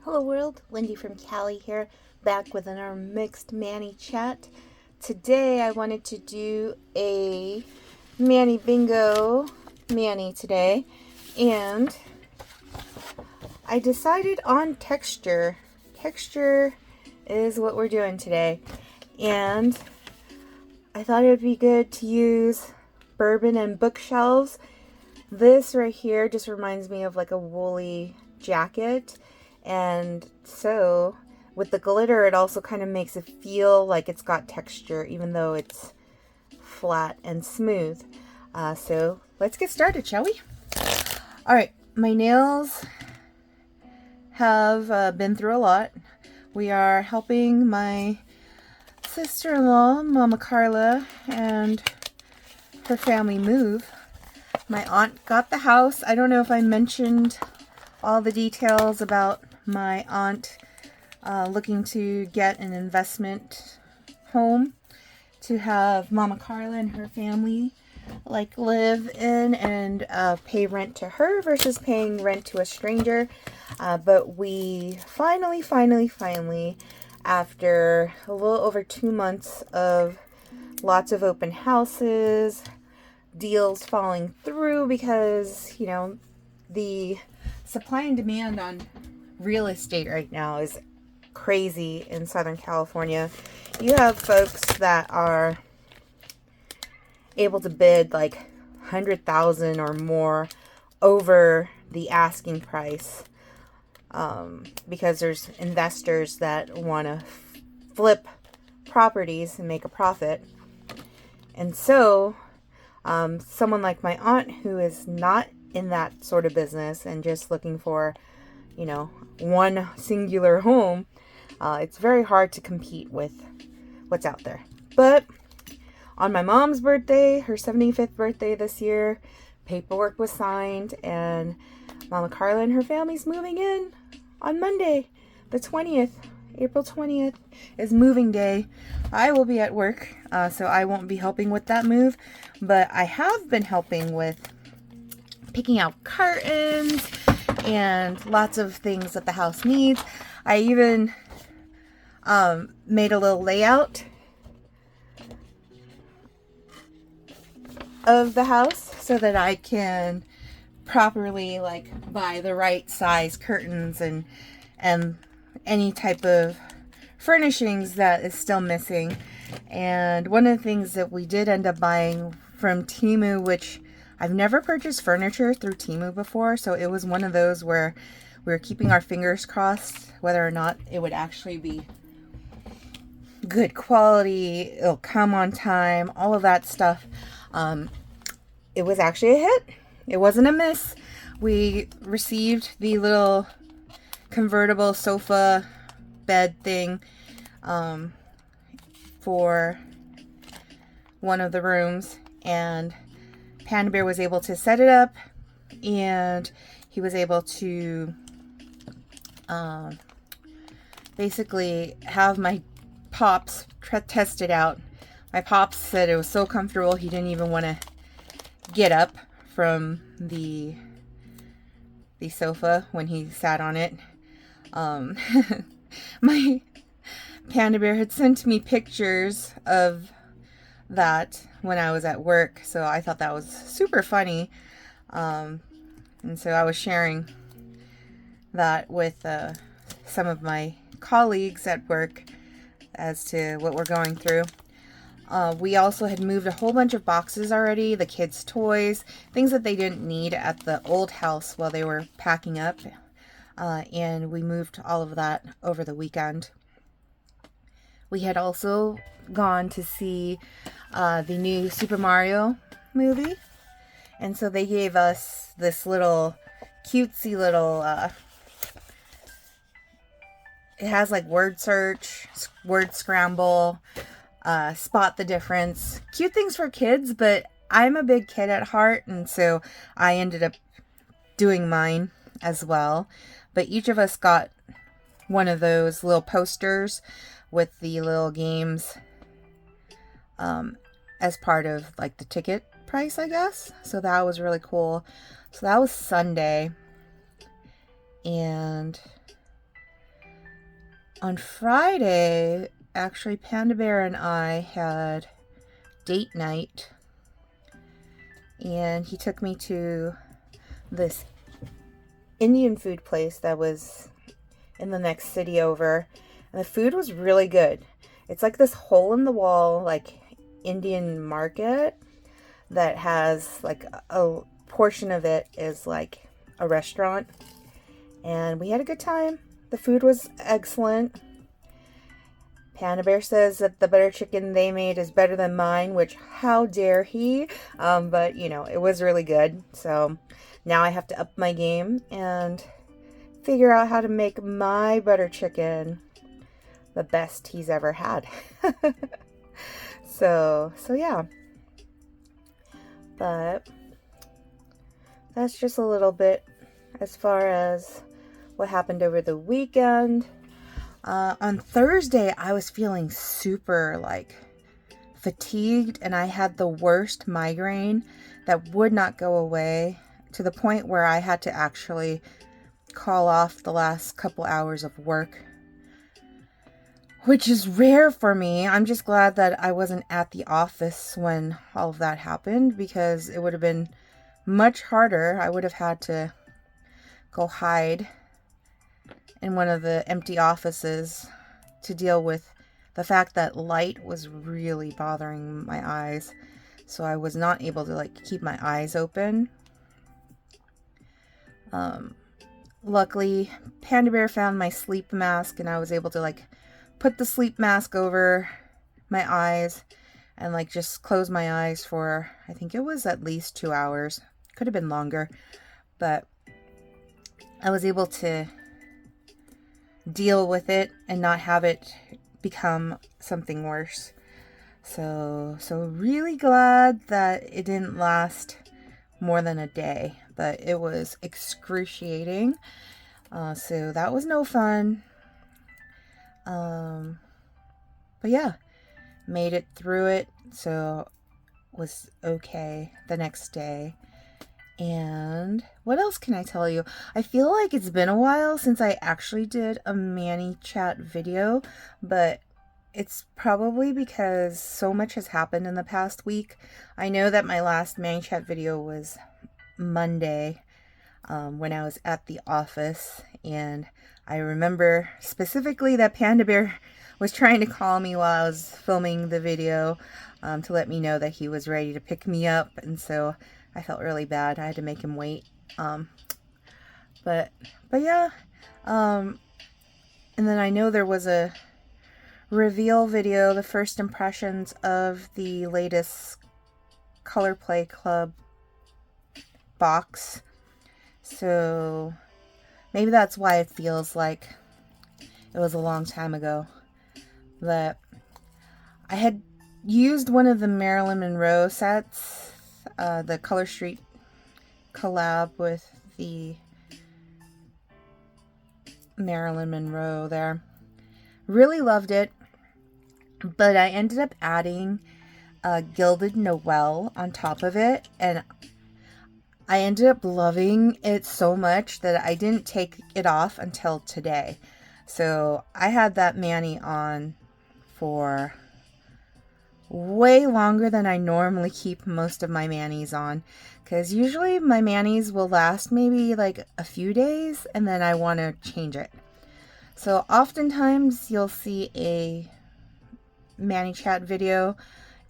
Hello world, Wendy from Cali here, back with another mixed Manny chat. Today I wanted to do a Manny bingo Manny today, and I decided on texture. Texture is what we're doing today, and I thought it would be good to use Bourbon Bookshelves. This right here just reminds me of like a woolly jacket. And so with the glitter, it also kind of makes it feel like it's got texture, even though it's flat and smooth. So let's get started, shall we? All right, my nails have been through a lot. We are helping my sister-in-law, Mama Carla, and her family move. My aunt got the house. I don't know if I mentioned all the details about my aunt looking to get an investment home to have Mama Carla and her family live in and pay rent to her versus paying rent to a stranger. But we finally, after a little over 2 months of lots of open houses, deals falling through because, the supply and demand on real estate right now is crazy in Southern California. You have folks that are able to bid like 100,000 or more over the asking price because there's investors that want to flip properties and make a profit. And so someone like my aunt, who is not in that sort of business and just looking for, one singular home, it's very hard to compete with what's out there. But on my mom's birthday, her 75th birthday this year, paperwork was signed, and Mama Carla and her family's moving in on Monday, the 20th. April 20th is moving day. I will be at work, so I won't be helping with that move, but I have been helping with picking out curtains and lots of things that the house needs. I even made a little layout of the house so that I can properly buy the right size curtains and any type of furnishings that is still missing. And one of the things that we did end up buying from Temu, which I've never purchased furniture through Temu before, so it was one of those where we were keeping our fingers crossed whether or not it would actually be good quality, it'll come on time, all of that stuff. It was actually a hit. It wasn't a miss. We received the little convertible sofa bed thing for one of the rooms, and Panda Bear was able to set it up, and he was able to basically have my pops test it out. My pops said it was so comfortable he didn't even want to get up from the sofa when he sat on it. My Panda Bear had sent me pictures of that when I was at work, so I thought that was super funny, and so I was sharing that with some of my colleagues at work as to what we're going through. We also had moved a whole bunch of boxes already, the kids' toys, things that they didn't need at the old house while they were packing up, and we moved all of that over the weekend. We had also gone to see the new Super Mario movie, and so they gave us this little cutesy little it has word search, word scramble, spot the difference, cute things for kids, but I'm a big kid at heart, and so I ended up doing mine as well. But each of us got one of those little posters with the little games as part of the ticket price, I guess. So that was really cool. So that was Sunday, and On Friday, actually, Panda Bear and I had date night, and he took me to this Indian food place that was in the next city over, and the food was really good. It's like this hole in the wall, like Indian market that has like a portion of it is like a restaurant, and we had a good time. The food was excellent. Panda Bear says that the butter chicken they made is better than mine, which how dare he? But you know, it was really good. So now I have to up my game and figure out how to make my butter chicken the best he's ever had. So yeah. But that's just a little bit as far as what happened over the weekend. On Thursday, I was feeling super fatigued, and I had the worst migraine that would not go away, to the point where I had to actually call off the last couple hours of work, which is rare for me. I'm just glad that I wasn't at the office when all of that happened, because it would have been much harder. I would have had to go hide in one of the empty offices to deal with the fact that light was really bothering my eyes. So I was not able to keep my eyes open. Luckily, Panda Bear found my sleep mask, and I was able to put the sleep mask over my eyes and just close my eyes for, I think it was at least 2 hours. Could have been longer, but I was able to deal with it and not have it become something worse. So really glad that it didn't last more than a day, but it was excruciating. So that was no fun. But yeah, made it through it, so was okay the next day. And what else can I tell you? I feel like it's been a while since I actually did a Manny chat video, but it's probably because so much has happened in the past week. I know that my last Manny chat video was Monday, when I was at the office, and I remember specifically that Panda Bear was trying to call me while I was filming the video, to let me know that he was ready to pick me up, and so I felt really bad. I had to make him wait. But yeah. And then I know there was a reveal video, the first impressions of the latest Color Play Club box. So maybe that's why it feels like it was a long time ago. That I had used one of the Marilyn Monroe sets, the Color Street collab with the Marilyn Monroe there. Really loved it, but I ended up adding a Gilded Noel on top of it, and I ended up loving it so much that I didn't take it off until today. So I had that Manny on for way longer than I normally keep most of my Mannies on, because usually my Mannies will last maybe a few days, and then I want to change it. So oftentimes you'll see a Manny chat video,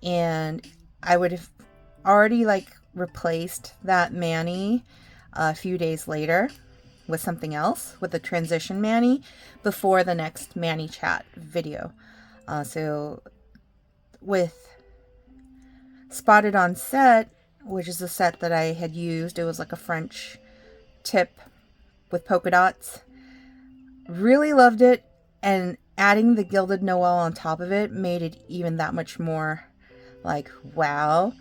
and I would have already replaced that Manny a few days later with something else, with a transition Manny, before the next Manny chat video. So with Spotted on Set, which is the set that I had used, it was a French tip with polka dots. Really loved it, and adding the Gilded Noel on top of it made it even that much more wow.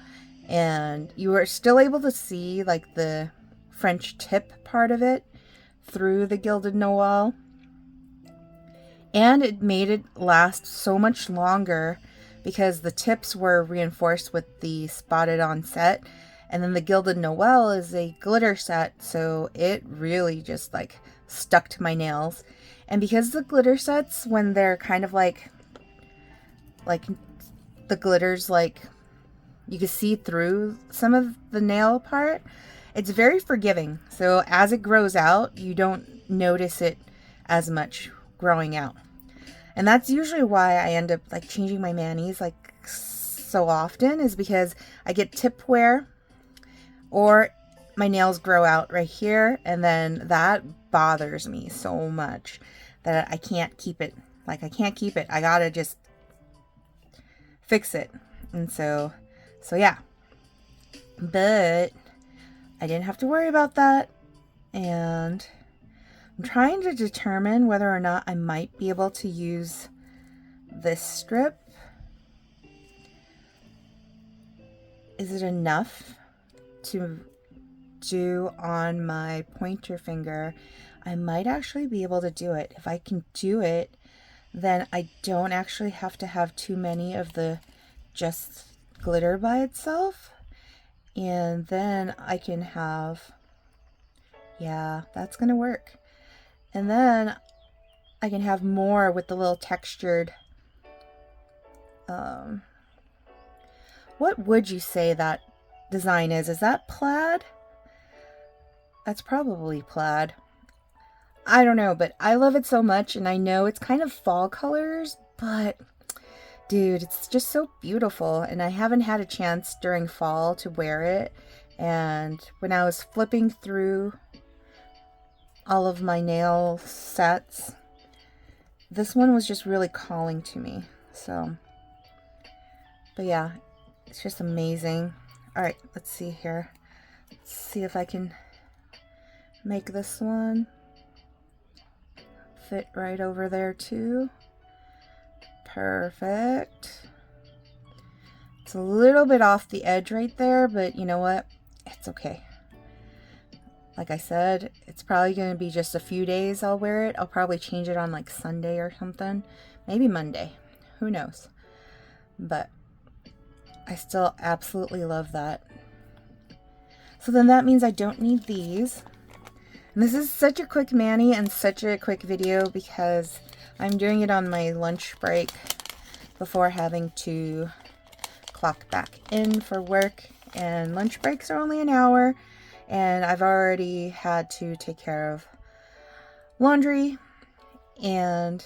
And you were still able to see the French tip part of it through the Gilded Noel, and it made it last so much longer because the tips were reinforced with the Spotted on Set, and then the Gilded Noel is a glitter set, so it really just stuck to my nails. And because the glitter sets, when they're kind of like the glitters, like you can see through some of the nail part, it's very forgiving. So as it grows out, you don't notice it as much growing out. And that's usually why I end up like changing my manis like so often, is because I get tip wear or my nails grow out right here, and then that bothers me so much that I can't keep it. Like I can't keep it. I gotta just fix it. And so yeah. But I didn't have to worry about that. And I'm trying to determine whether or not I might be able to use this strip. Is it enough to do on my pointer finger? I might actually be able to do it. If I can do it, then I don't actually have to have too many of the just glitter by itself. And then I can have, yeah, that's gonna work. And then I can have more with the little textured, what would you say that design is? Is that plaid? That's probably plaid. I don't know, but I love it so much, and I know it's kind of fall colors, but dude, it's just so beautiful, and I haven't had a chance during fall to wear it. And when I was flipping through all of my nail sets, this one was just really calling to me. So, but yeah, it's just amazing. All right, let's see here. Let's see if I can make this one fit right over there too. Perfect. It's a little bit off the edge right there, but you know what? It's okay. Like I said, it's probably going to be just a few days I'll wear it. I'll probably change it on like Sunday or something. Maybe Monday. Who knows? But I still absolutely love that. So then that means I don't need these. And this is such a quick mani and such a quick video because I'm doing it on my lunch break before having to clock back in for work. And lunch breaks are only an hour. And I've already had to take care of laundry and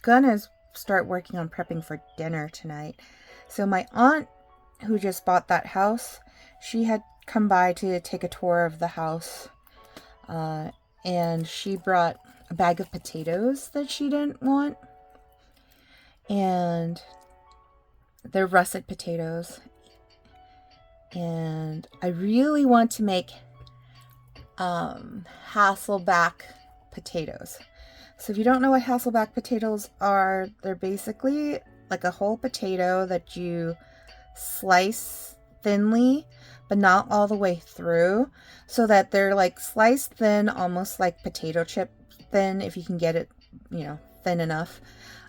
gonna start working on prepping for dinner tonight. So my aunt, who just bought that house, she had come by to take a tour of the house, and she brought a bag of potatoes that she didn't want, and they're russet potatoes, and I really want to make Hasselback potatoes. So if you don't know what Hasselback potatoes are, they're basically like a whole potato that you slice thinly, but not all the way through, so that they're like sliced thin, almost like potato chip thin, if you can get it, you know, thin enough.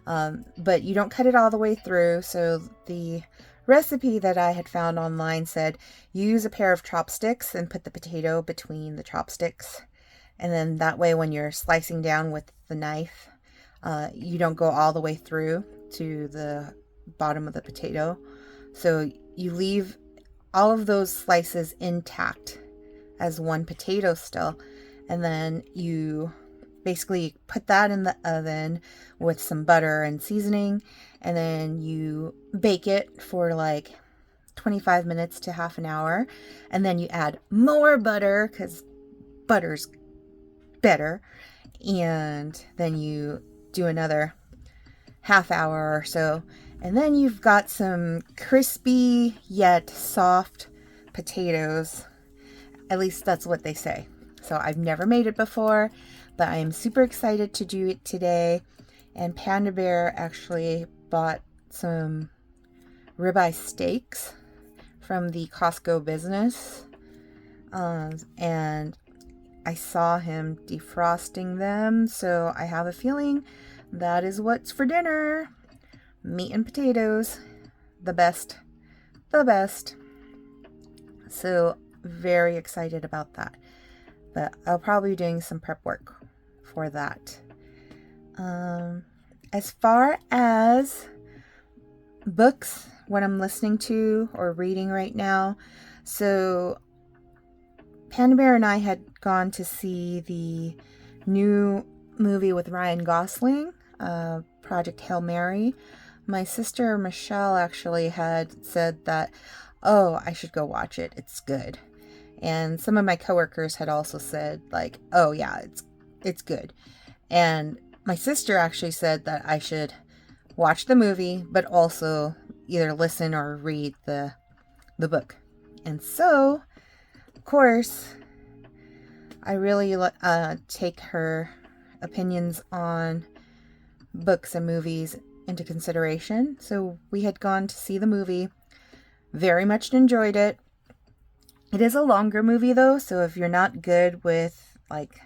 But you don't cut it all the way through. So the recipe that I had found online said use a pair of chopsticks and put the potato between the chopsticks. And then that way when you're slicing down with the knife, you don't go all the way through to the bottom of the potato. So you leave all of those slices intact as one potato still. And then you basically put that in the oven with some butter and seasoning. And then you bake it for like 25 minutes to half an hour. And then you add more butter because butter's better. And then you do another half hour or so. And then you've got some crispy yet soft potatoes. At least that's what they say. So I've never made it before, but I am super excited to do it today. And Panda Bear actually bought some ribeye steaks from the Costco business. And I saw him defrosting them, so I have a feeling that is what's for dinner. Meat and potatoes. The best. The best. So very excited about that. but I'll probably be doing some prep work for that. As far as books, what I'm listening to or reading right now, so Panda Bear and I had gone to see the new movie with Ryan Gosling, Project Hail Mary. My sister Michelle actually had said that, oh, I should go watch it. It's good. And some of my coworkers had also said, like, oh yeah, it's good. And my sister actually said that I should watch the movie, but also either listen or read the book. And so, of course, I really take her opinions on books and movies into consideration. So we had gone to see the movie, very much enjoyed it. It is a longer movie though, so if you're not good with like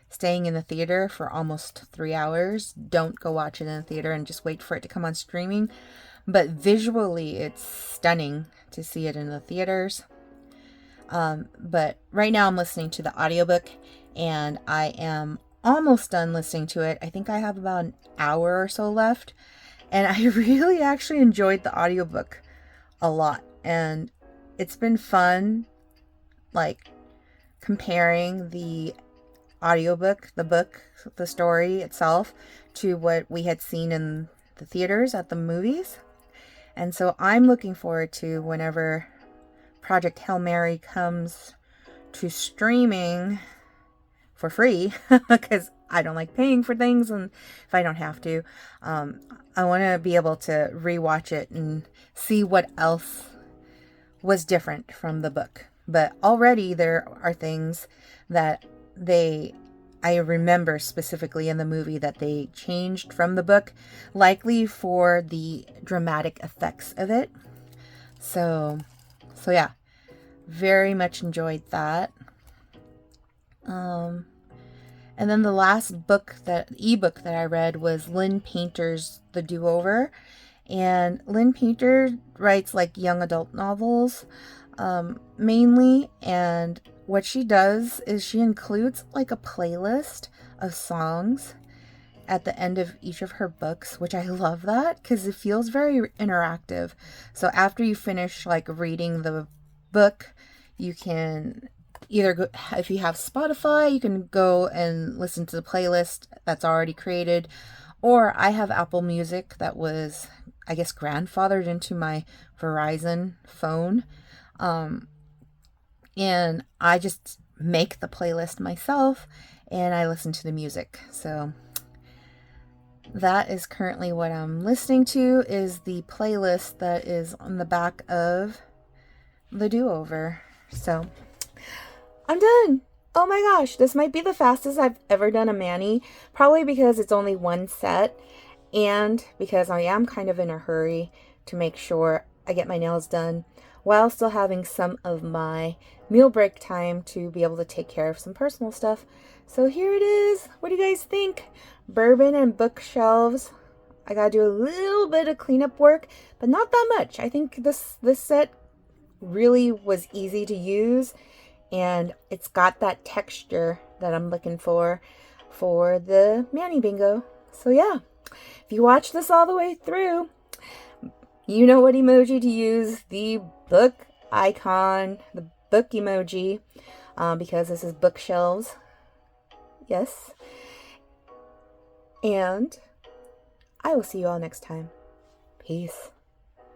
staying in the theater for almost 3 hours, don't go watch it in the theater and just wait for it to come on streaming. But visually, it's stunning to see it in the theaters. But right now I'm listening to the audiobook, and I am almost done listening to it. I think I have about an hour or so left, and I really actually enjoyed the audiobook a lot. And it's been fun, like, comparing the audiobook, the book, the story itself, to what we had seen in the theaters at the movies. And so I'm looking forward to whenever Project Hail Mary comes to streaming for free, because I don't like paying for things, and if I don't have to, I want to be able to rewatch it and see what else was different from the book. But already there are things that I remember specifically in the movie that they changed from the book, likely for the dramatic effects of it. So yeah, very much enjoyed that. And then the last ebook that I read was Lynn Painter's The Do-Over. And Lynn Painter writes like young adult novels, mainly. And what she does is she includes like a playlist of songs at the end of each of her books, which I love that because it feels very interactive. So after you finish like reading the book, you can either go, if you have Spotify, you can go and listen to the playlist that's already created, or I have Apple Music that was, I guess, grandfathered into my Verizon phone. And I just make the playlist myself and I listen to the music. So that is currently what I'm listening to, is the playlist that is on the back of The Do-Over. So I'm done. Oh my gosh, this might be the fastest I've ever done a mani, probably because it's only one set and because I am kind of in a hurry to make sure I get my nails done while still having some of my meal break time to be able to take care of some personal stuff. So here it is. What do you guys think? Bourbon and Bookshelves. I gotta do a little bit of cleanup work, but not that much. I think this set really was easy to use, and it's got that texture that I'm looking for the Mani Bingo. So yeah, if you watch this all the way through, you know what emoji to use, the book icon, the book emoji, because this is Bookshelves. Yes. And I will see you all next time. Peace.